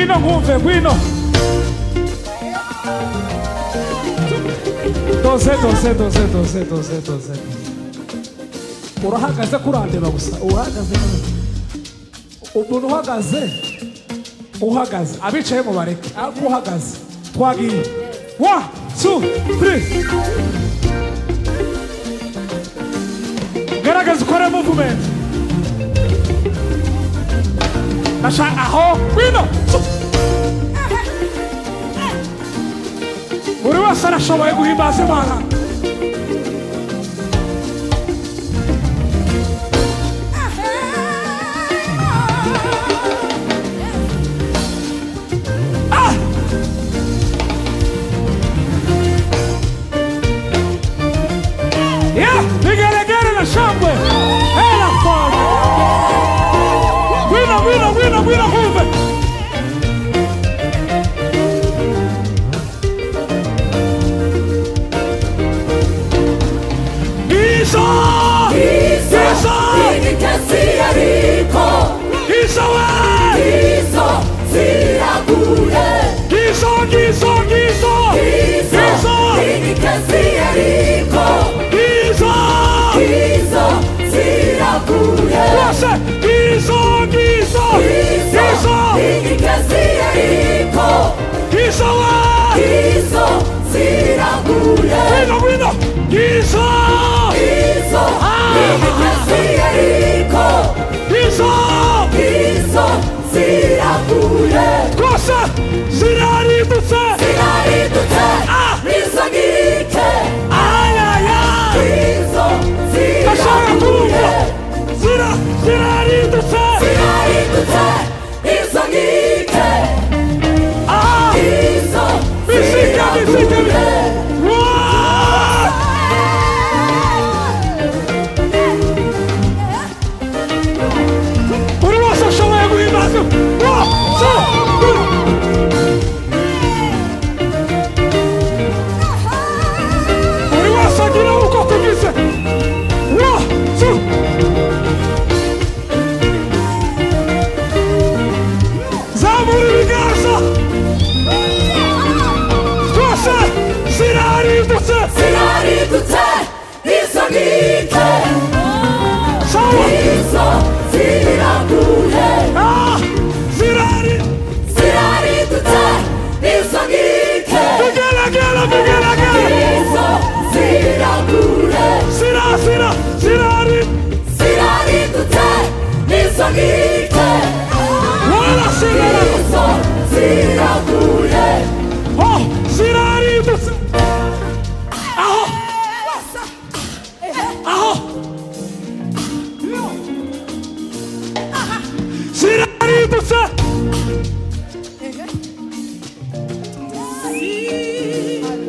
Gwino nkumve, gwino. Doze. Urahagaze kurandeba gusa. Uhagaze. Umuntu uhagaze. Abicaye mu bareke. Ako uhagaze. Twagiye. 1, 2, 3. Garagaza ukore movement. Nashaka aho. Gwino. Buri wese arashoboye guhimbaza Imana. Shambwe, ela fora. Gwino, move. Gizo, ziraguye.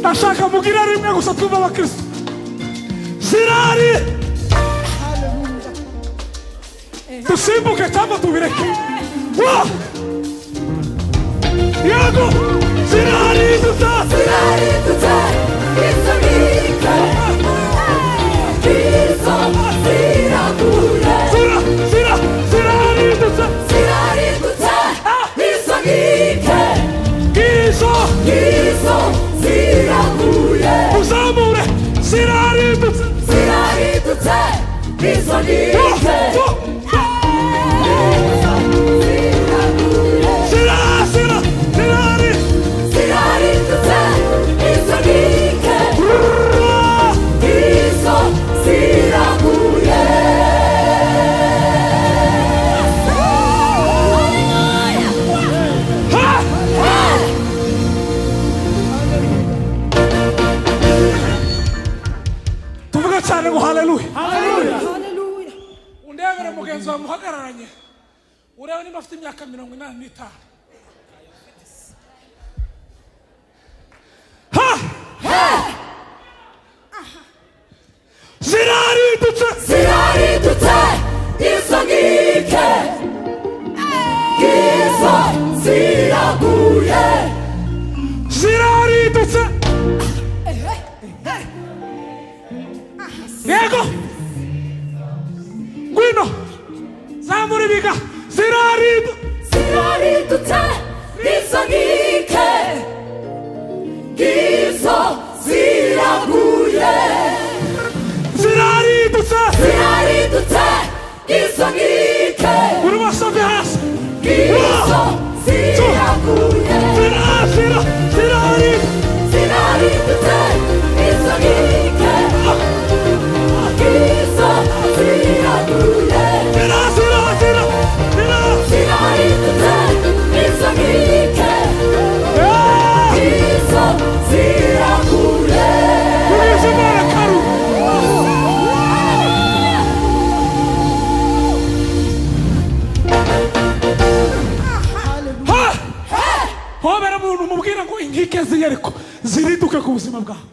Ashaka mugira rimwe gusa tuva abakristo. Zirari. Tusimbuke cyangwa tubireke. Yago. Zirari tuta. Isabika. Zirari tuta. Isabika. Gizo. Uzamure. Zirari tuta. Hallelujah. Undegere mugenzi wa muhagararanye. Ureba nimba afite imyaka 85. Ziraridutse. Isogike. Gizo ziraguye. Ziraridutse. Yego. Gwino. Zamuri biga. Ziraridutse. buzima bwawe